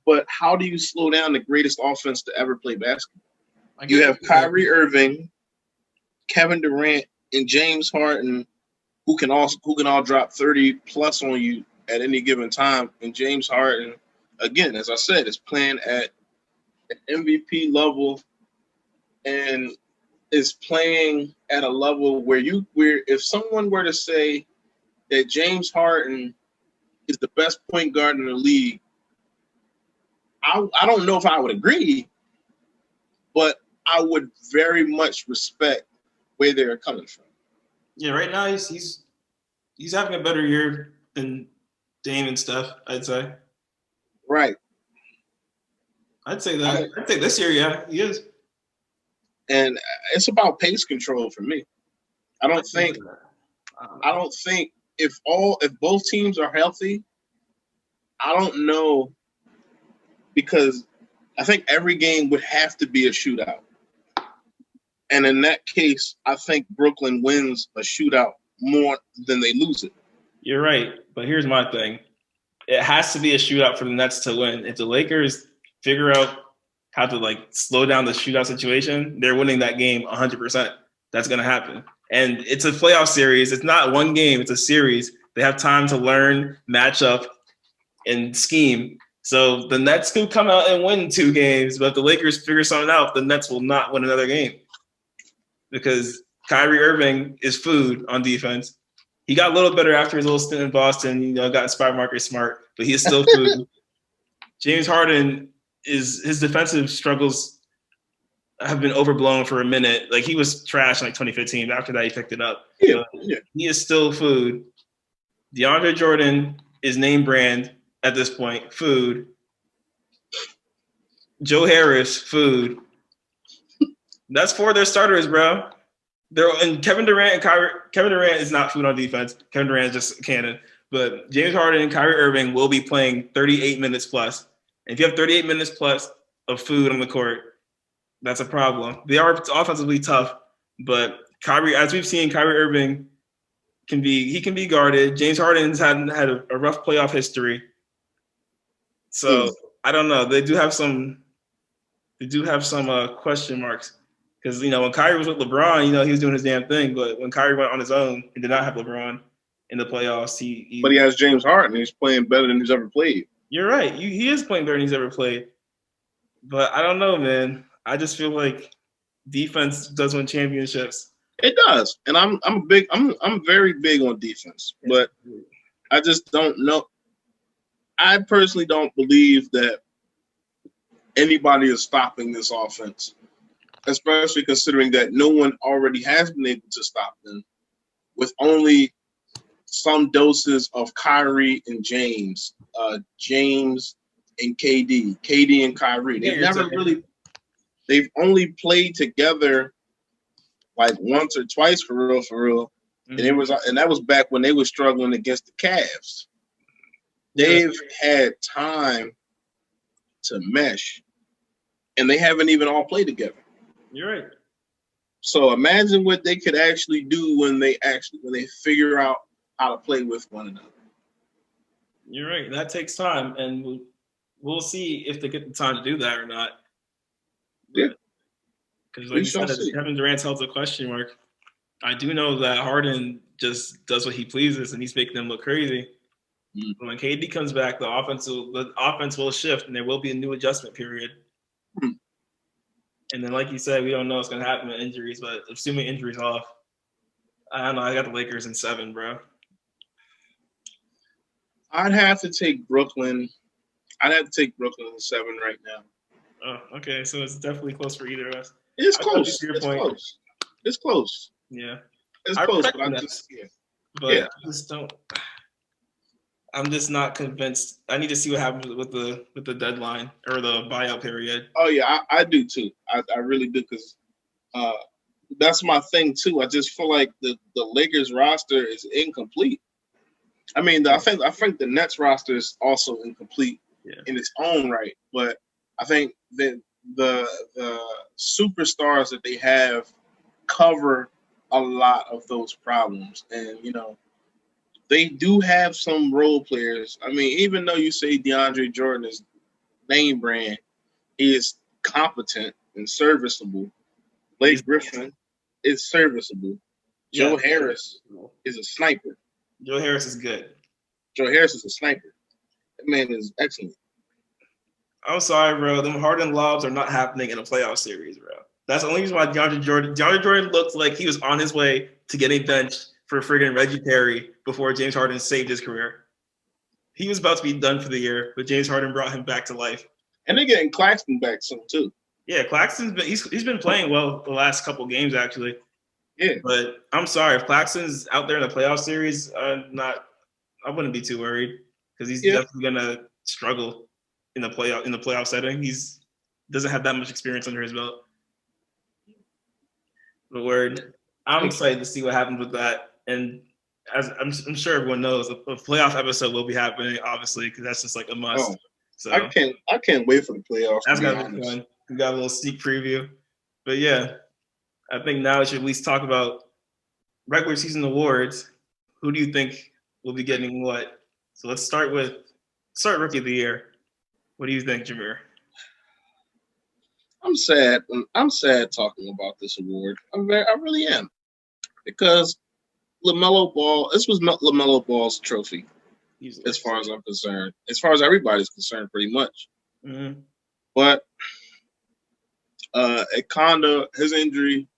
But how do you slow down the greatest offense to ever play basketball? You have Kyrie Irving, Kevin Durant, and James Harden, who can all drop 30 plus on you at any given time. And James Harden, again, as I said, is playing at an MVP level and is playing at a level where if someone were to say that James Harden is the best point guard in the league, I don't know if I would agree, but I would very much respect where they're coming from. Yeah, right now he's having a better year than Dame and Steph, I'd say. Right. I'd say that. I'd say this year, yeah, he is. And it's about pace control for me. I don't think if both teams are healthy, I don't know, because I think every game would have to be a shootout. And in that case, I think Brooklyn wins a shootout more than they lose it. You're right, but here's my thing. It has to be a shootout for the Nets to win. If the Lakers figure out how to slow down the shootout situation, they're winning that game 100%. That's going to happen. And it's a playoff series. It's not one game. It's a series. They have time to learn, match up, and scheme. So the Nets could come out and win 2 games, but if the Lakers figure something out, the Nets will not win another game because Kyrie Irving is food on defense. He got a little better after his little stint in Boston, got inspired Marcus Smart, but he is still food. James Harden, his defensive struggles have been overblown for a minute. He was trash in 2015. After that, he picked it up. Yeah. He is still food. DeAndre Jordan is name brand at this point, food. Joe Harris, food. That's 4 of their starters, bro. And Kevin Durant is not food on defense. Kevin Durant is just a cannon. But James Harden and Kyrie Irving will be playing 38 minutes plus. And if you have 38 minutes plus of food on the court, that's a problem. They are offensively tough, but Kyrie, as we've seen, Kyrie Irving can be guarded. James Harden's had a rough playoff history. So I don't know. They do have some question marks. Because, when Kyrie was with LeBron, he was doing his damn thing. But when Kyrie went on his own and did not have LeBron in the playoffs, but he has James Harden. He's playing better than he's ever played. You're right. He is playing better than he's ever played. But I don't know, man. I just feel like defense does win championships. It does. And I'm very big on defense. But I just don't know. I personally don't believe that anybody is stopping this offense, especially considering that no one already has been able to stop them with only some doses of Kyrie and James, James and KD and Kyrie. They've only played together once or twice for real. Mm-hmm. And that was back when they were struggling against the Cavs. They've had time to mesh, and they haven't even all played together. You're right. So imagine what they could actually do when they figure out how to play with one another. You're right. That takes time, and we'll see if they get the time to do that or not. Yeah. Because like you said, Kevin Durant's held a question mark. I do know that Harden just does what he pleases, and he's making them look crazy. Mm-hmm. But when KD comes back, the offense will shift, and there will be a new adjustment period. Mm-hmm. And then, like you said, we don't know what's going to happen with injuries, but assuming injuries off, I don't know. I got the Lakers in 7, bro. I'd have to take Brooklyn. In 7 right now. Oh, okay. So it's definitely close for either of us. It's close. It's close. Yeah. It's close. But I just don't. I'm just not convinced. I need to see what happens with the deadline or the buyout period. Oh yeah, I do too. I really do, because that's my thing too. I just feel like the Lakers roster is incomplete. I mean, I think the Nets roster is also incomplete in its own right, but I think that the superstars that they have cover a lot of those problems, and they do have some role players. I mean, even though you say DeAndre Jordan is name brand, he is competent and serviceable. Blake Griffin is serviceable. Joe Harris is a sniper. Joe Harris is good. Joe Harris is a sniper. That man is excellent. I'm sorry, bro. Them Harden lobs are not happening in a playoff series, bro. That's the only reason why DeAndre Jordan looked like he was on his way to getting benched for friggin' Reggie Perry before James Harden saved his career. He was about to be done for the year, but James Harden brought him back to life. And they're getting Claxton back soon, too. Yeah, Claxton's been he's been playing well the last couple games actually. Yeah. But I'm sorry, if Claxton's out there in the playoff series, I wouldn't be too worried because he's definitely gonna struggle in the playoff setting. He's doesn't have that much experience under his belt. But I'm excited to see what happens with that. And as I'm sure everyone knows, a playoff episode will be happening, obviously, because that's just like a must. Oh, so I can't wait for the playoffs. That's gotta be fun. We got a little sneak preview. But yeah, I think now we should at least talk about regular season awards. Who do you think will be getting what? So let's start rookie of the year. What do you think, Jahmir? I'm sad. I'm sad talking about this award. I really am, because LaMelo Ball. This was LaMelo Ball's trophy, as far as I'm concerned. As far as everybody's concerned, pretty much. Mm-hmm. But Ekonda, his injury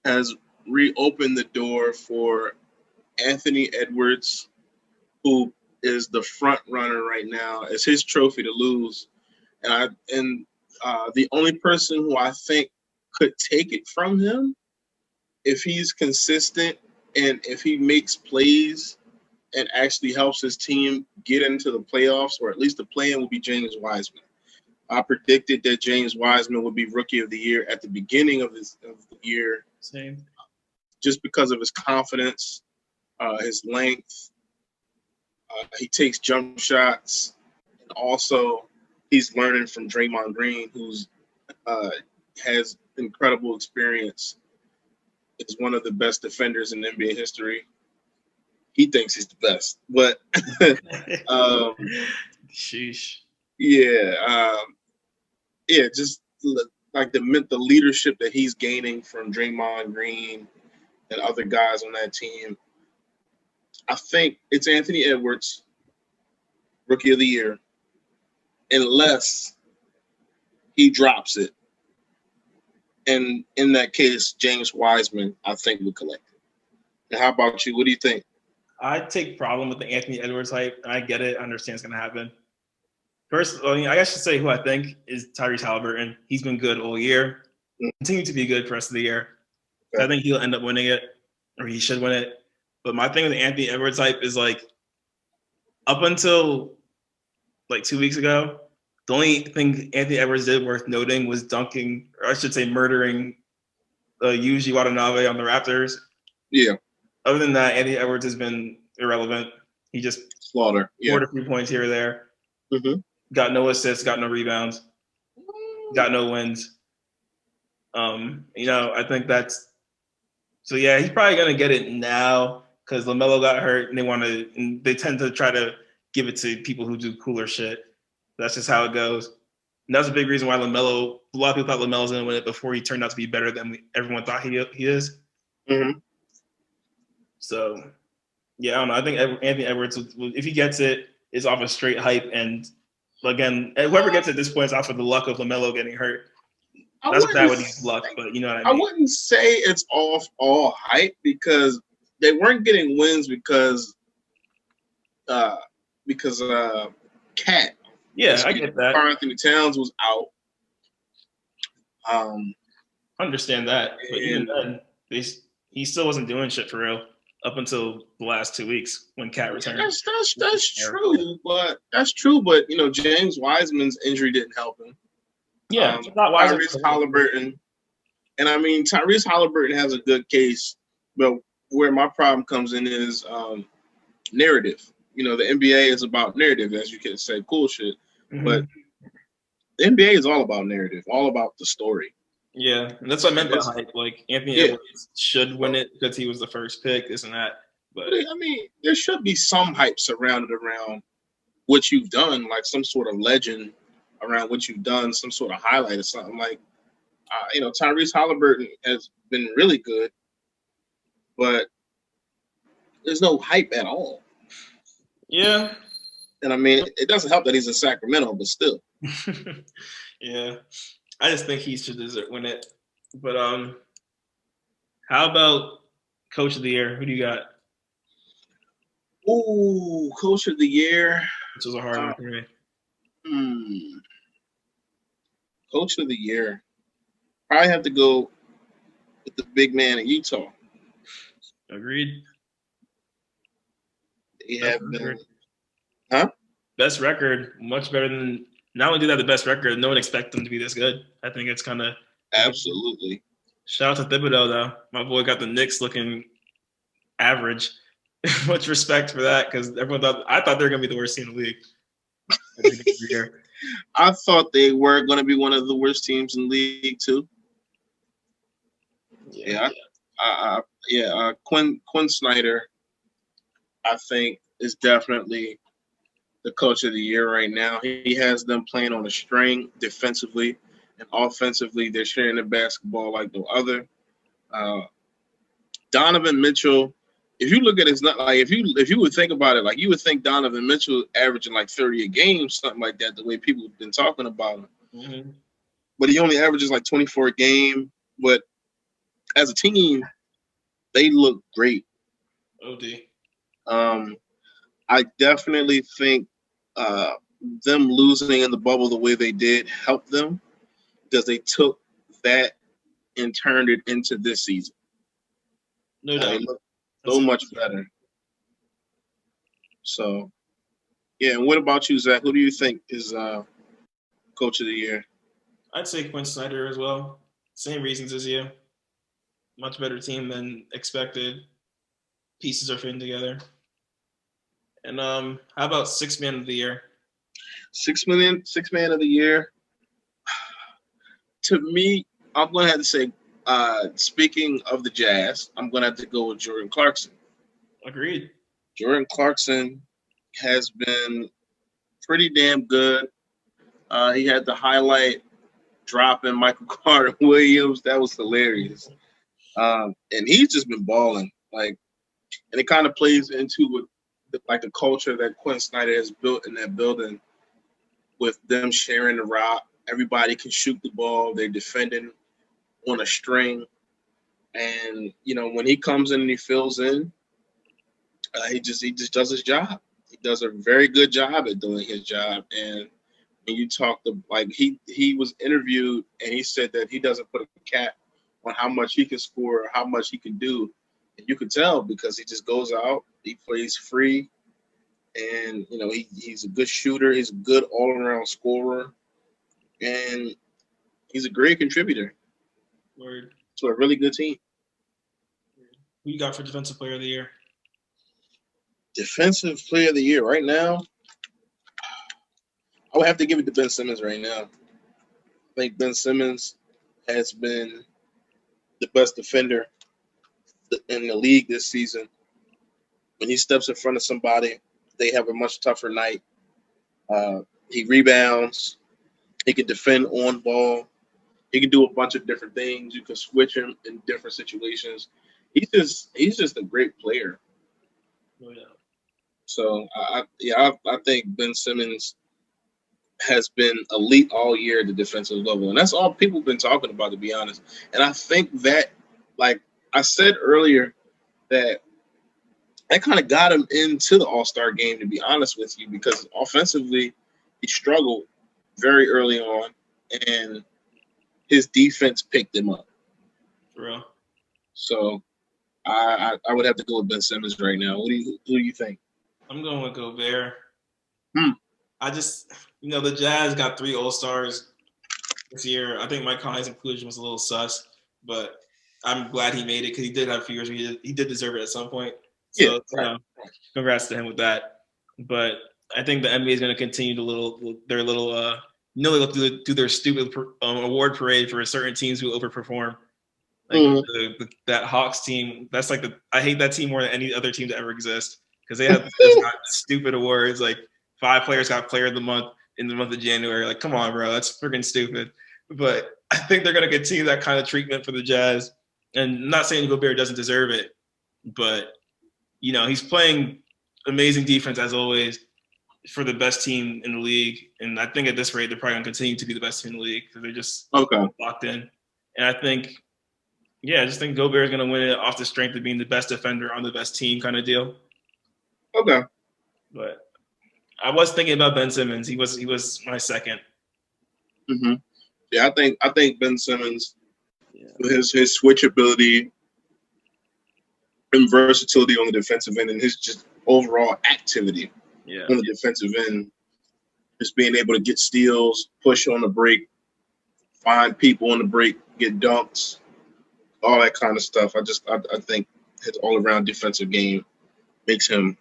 has reopened the door for Anthony Edwards, who is the front runner right now. It's his trophy to lose, and the only person who I think could take it from him, if he's consistent and if he makes plays and actually helps his team get into the playoffs, or at least the play-in, will be James Wiseman. I predicted that James Wiseman would be Rookie of the Year at the beginning of the year. Same. Just because of his confidence, his length. He takes jump shots. And also, he's learning from Draymond Green, who's has incredible experience. Is one of the best defenders in NBA history. He thinks he's the best, but sheesh. Yeah, just like the leadership that he's gaining from Draymond Green and other guys on that team. I think it's Anthony Edwards, Rookie of the Year, unless he drops it. And in that case, James Wiseman, I think, would collect it. And how about you? What do you think? I take problem with the Anthony Edwards hype. I get it. I understand it's going to happen. First, I guess I should say who I think is Tyrese Halliburton. He's been good all year. Continue to be good for the rest of the year. Okay. I think he'll end up winning it, or he should win it. But my thing with the Anthony Edwards hype is like, up until like 2 weeks ago, the only thing Anthony Edwards did worth noting was dunking, or I should say murdering Yuji Watanabe on the Raptors. Yeah. Other than that, Anthony Edwards has been irrelevant. He just slaughter. 4 to 3 points here or there. Mm-hmm. Got no assists, got no rebounds, got no wins. I think that's so. Yeah, he's probably gonna get it now because LaMelo got hurt, and they tend to try to give it to people who do cooler shit. That's just how it goes. And that's a big reason why LaMelo. A lot of people thought LaMelo was gonna win it before he turned out to be better than everyone thought he is. Mm-hmm. So, yeah, I don't know. I think Anthony Edwards, if he gets it, is off a straight hype. And again, whoever gets it at this point is off of the luck of LaMelo getting hurt. That's bad when he's luck, but you know what I mean. I wouldn't say it's off all hype because they weren't getting wins because Cat. Yeah, I get that. Anthony Towns was out. Understand that, but even then, he still wasn't doing shit for real up until the last 2 weeks when Cat returned. That's true, but James Wiseman's injury didn't help him. Yeah, Tyrese Halliburton, and I mean Tyrese Halliburton has a good case, but where my problem comes in is narrative. The NBA is about narrative, as you can say, cool shit, but the NBA is all about narrative, all about the story. Yeah, and that's what I meant by hype. Like Anthony Edwards should win it because he was the first pick, this and that. But I mean, there should be some hype surrounded around what you've done, like some sort of legend around what you've done, some sort of highlight or something. Like, Tyrese Halliburton has been really good, but there's no hype at all. Yeah. And I mean, it doesn't help that he's in Sacramento, but still. Yeah. I just think he should win it. But how about Coach of the Year? Who do you got? Ooh, Coach of the Year. Which was a hard one for me. Coach of the Year. probably have to go with the big man in Utah. Agreed. They Best have been, record. huh? Best record. Much better than. Not only do they have the best record, no one expects them to be this good. I think it's kind of. Absolutely. Shout out to Thibodeau though. My boy got the Knicks looking average. Much respect for that because I thought they were gonna be the worst team in the league. I thought they were going to be one of the worst teams in the league too. Yeah. Quinn Snyder, I think, is definitely the coach of the year right now. He has them playing on a string defensively and offensively. They're sharing the basketball like no other. Donovan Mitchell, if you look at his, not like if you would think about it, like you would think Donovan Mitchell averaging like 30 a game, something like that. The way people have been talking about him, but he only averages like 24 a game. But as a team, they look great. OD. I definitely think them losing in the bubble the way they did helped them because they took that and turned it into this season. No doubt. They look so much better. So, yeah. And what about you, Zach? Who do you think is coach of the year? I'd say Quinn Snyder as well. Same reasons as you. Much better team than expected. Pieces are fitting together. And how about sixth man of the year? Sixth man of the year. To me, I'm gonna have to say, speaking of the Jazz, I'm gonna have to go with Jordan Clarkson. Agreed. Jordan Clarkson has been pretty damn good. He had the highlight drop in Michael Carter Williams. That was hilarious. And he's just been balling. Like, and it kind of plays into what the culture that Quinn Snyder has built in that building with them sharing the rock. Everybody can shoot the ball. They're defending on a string. And, when he comes in and he fills in, he just does his job. He does a very good job at doing his job. And when you talk to, like, he was interviewed and he said that he doesn't put a cap on how much he can score or how much he can do. And you can tell because he just goes out, he plays free, and he's a good shooter, he's a good all-around scorer, and he's a great contributor to a really good team. Who you got for defensive player of the year? Defensive player of the year right now, I would have to give it to Ben Simmons right now. I think Ben Simmons has been the best defender in the league this season. When he steps in front of somebody, they have a much tougher night. He rebounds. He can defend on ball. He can do a bunch of different things. You can switch him in different situations. He's just a great player. Oh, yeah. So I think Ben Simmons has been elite all year at the defensive level, and that's all people have been talking about, to be honest. And I think that, like I said earlier, that kind of got him into the All-Star game, to be honest with you, because offensively he struggled very early on, and his defense picked him up. For real. So I would have to go with Ben Simmons right now. Who do you think? I'm going with Gobert. I just, the Jazz got 3 All-Stars this year. I think Mike Conley's inclusion was a little sus, but I'm glad he made it because he did have a few years where he did deserve it at some point. So, congrats to him with that. But I think the NBA is going to continue they go do their stupid award parade for certain teams who overperform. Like that Hawks team, that's like I hate that team more than any other team to ever exist because they have got stupid awards. Like 5 players got Player of the Month in the month of January. Like, come on, bro, that's freaking stupid. But I think they're going to continue that kind of treatment for the Jazz. And I'm not saying Gobert doesn't deserve it, but he's playing amazing defense as always for the best team in the league. And I think at this rate, they're probably going to continue to be the best team in the league because they're just locked in. And I think, I just think Gobert is going to win it off the strength of being the best defender on the best team kind of deal. Okay. But I was thinking about Ben Simmons. He was my second. Mm-hmm. Yeah, I think Ben Simmons His switchability and versatility on the defensive end, and his just overall activity on the defensive end, just being able to get steals, push on the break, find people on the break, get dunks, all that kind of stuff. I think his all around defensive game makes him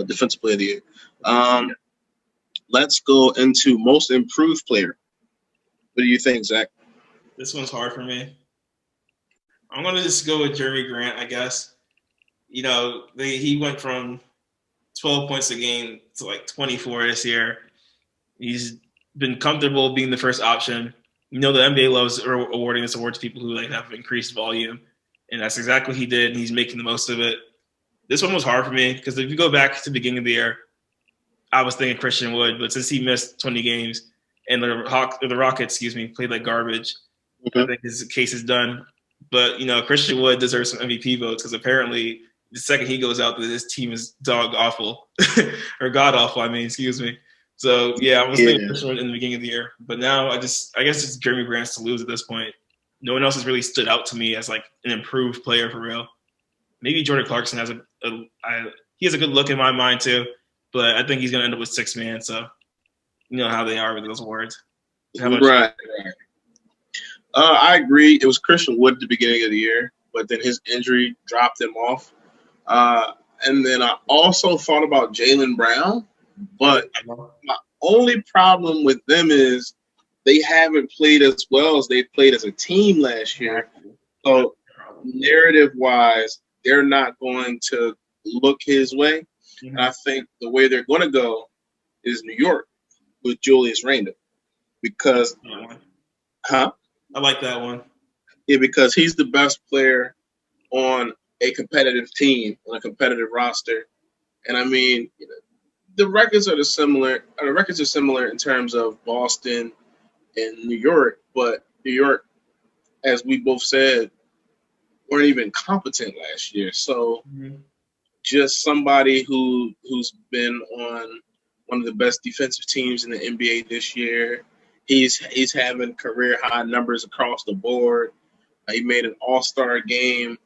defensive player of the year. Let's go into most improved player. What do you think, Zach? This one's hard for me. I'm going to just go with Jeremy Grant, I guess. You know, he went from 12 points a game to like 24 this year. He's been comfortable being the first option. You know, the NBA loves awarding this award to people who like have increased volume, and that's exactly what he did, and he's making the most of it. This one was hard for me because if you go back to the beginning of the year, I was thinking Christian Wood, but since he missed 20 games and the Rockets, played like garbage, I think his case is done. But, you know, Christian Wood deserves some MVP votes because apparently the second he goes out, this team is dog awful or god awful. So, yeah, I was thinking Christian Wood in the beginning of the year. But now I guess it's Jeremy Grant's to lose at this point. No one else has really stood out to me as like an improved player for real. Maybe Jordan Clarkson has he has a good look in my mind too, but I think he's going to end up with six man. So you know how they are with those awards. Right. I agree. It was Christian Wood at the beginning of the year, but then his injury dropped him off. And then I also thought about Jaylen Brown, but my only problem with them is they haven't played as well as they played as a team last year. So narrative-wise, they're not going to look his way. And I think the way they're going to go is New York with Julius Randle. Because, I like that one. Yeah, because he's the best player on a competitive team, on a competitive roster. And I mean, the records are similar. The records are similar in terms of Boston and New York, but New York, as we both said, weren't even competent last year. So just somebody who's been on one of the best defensive teams in the NBA this year. He's having career high numbers across the board. He made an all-star game,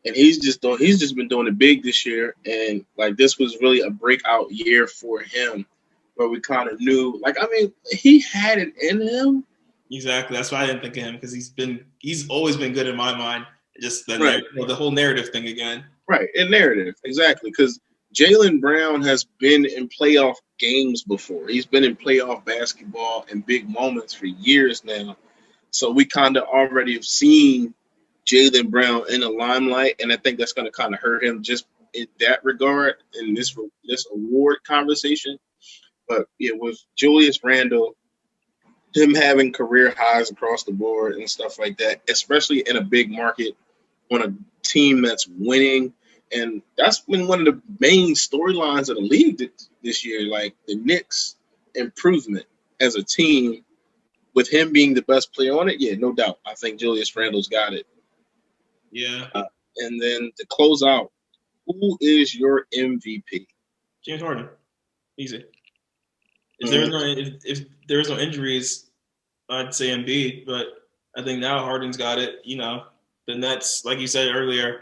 and he's just been doing it big this year. And like this was really a breakout year for him, where we kind of knew, he had it in him. Exactly. That's why I didn't think of him, because he's always been good in my mind. Just the whole narrative thing again. Right, and narrative, exactly, because Jaylen Brown has been in playoff games before. He's been in playoff basketball in big moments for years now. So we kind of already have seen Jaylen Brown in the limelight, and I think that's going to kind of hurt him just in that regard in this award conversation. But yeah, with Julius Randle, him having career highs across the board and stuff like that, especially in a big market on a team that's winning. And that's been one of the main storylines of the league this year, like the Knicks' improvement as a team with him being the best player on it. Yeah, no doubt. I think Julius Randle's got it. Yeah. And then to close out, who is your MVP? James Harden. Easy. If there was no injuries, I'd say Embiid, but I think now Harden's got it. You know, the Nets, like you said earlier,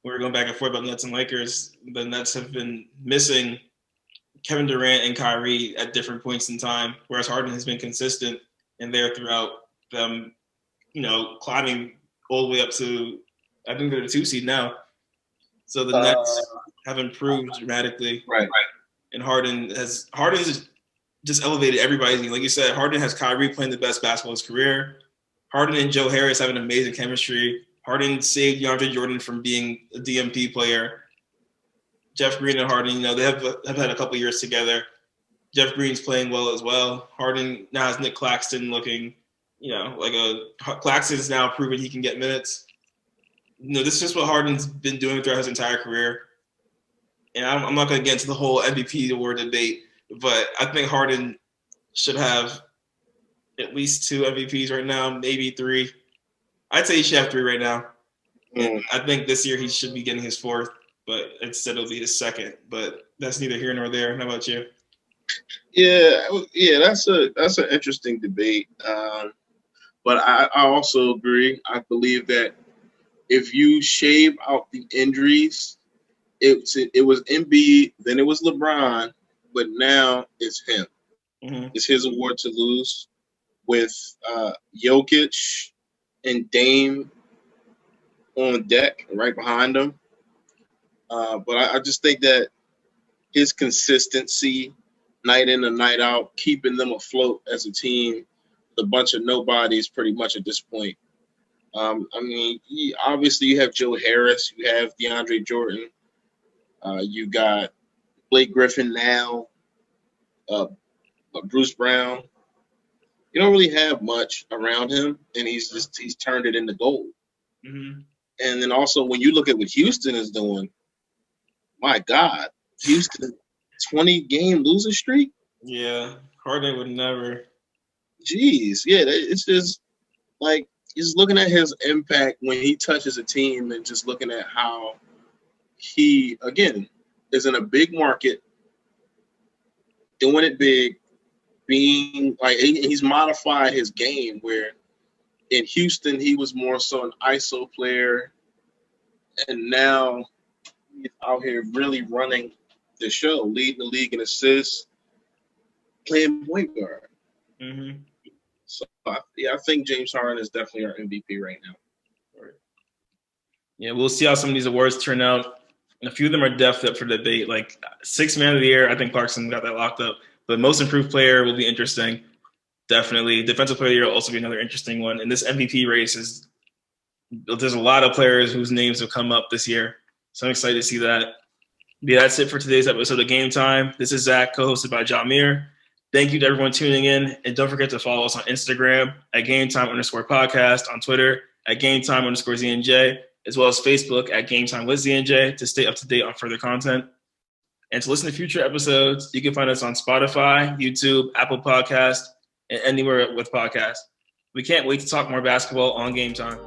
we were going back and forth about Nets and Lakers. The Nets have been missing Kevin Durant and Kyrie at different points in time, whereas Harden has been consistent and there throughout them, climbing all the way up to, I think they're the 2 seed now. So the Nets have improved dramatically. Right. And Harden has just elevated everybody's game. Like you said, Harden has Kyrie playing the best basketball of his career. Harden and Joe Harris have an amazing chemistry. Harden saved DeAndre Jordan from being a DMP player. Jeff Green and Harden, they have had a couple years together. Jeff Green's playing well as well. Harden now has Nick Claxton looking, Claxton's now proven he can get minutes. This is just what Harden's been doing throughout his entire career. And I'm not going to get into the whole MVP award debate, but I think Harden should have at least 2 MVPs right now, maybe 3. I'd say he should have 3 right now. And I think this year he should be getting his 4th, but instead it'll be his 2nd. But that's neither here nor there. How about you? Yeah, that's an interesting debate. But I also agree. I believe that if you shave out the injuries, it was Embiid, then it was LeBron, but now it's him. Mm-hmm. It's his award to lose with Jokic and Dame on deck right behind him. But I just think that his consistency, night in and night out, keeping them afloat as a team, a bunch of nobodies pretty much at this point. I mean, obviously you have Joe Harris, you have DeAndre Jordan, you got Blake Griffin now, Bruce Brown. You don't really have much around him, and he's turned it into gold. Mm-hmm. And then also when you look at what Houston is doing, my God, Houston 20-game losing streak. Yeah, Harden would never. Jeez, yeah, it's just like he's looking at his impact when he touches a team, and just looking at how he again is in a big market, doing it big, being like he's modified his game where in Houston he was more so an ISO player, and now he's out here really running the show, leading the league in assists, playing point guard. Mm-hmm. So I think James Harden is definitely our MVP right now. Yeah, we'll see how some of these awards turn out. And a few of them are definitely up for debate. Like Sixth Man of the Year, I think Clarkson got that locked up. But Most Improved Player will be interesting. Definitely. Defensive Player of the Year will also be another interesting one. And this MVP race there's a lot of players whose names have come up this year. So I'm excited to see that. Yeah, that's it for today's episode of Game Time. This is Zach, co-hosted by Jahmir. Thank you to everyone tuning in. And don't forget to follow us on Instagram at GameTime_podcast, on Twitter at GameTime_ZNJ, as well as Facebook at GameTime with ZNJ to stay up to date on further content. And to listen to future episodes, you can find us on Spotify, YouTube, Apple Podcasts, and anywhere with podcasts. We can't wait to talk more basketball on Game Time.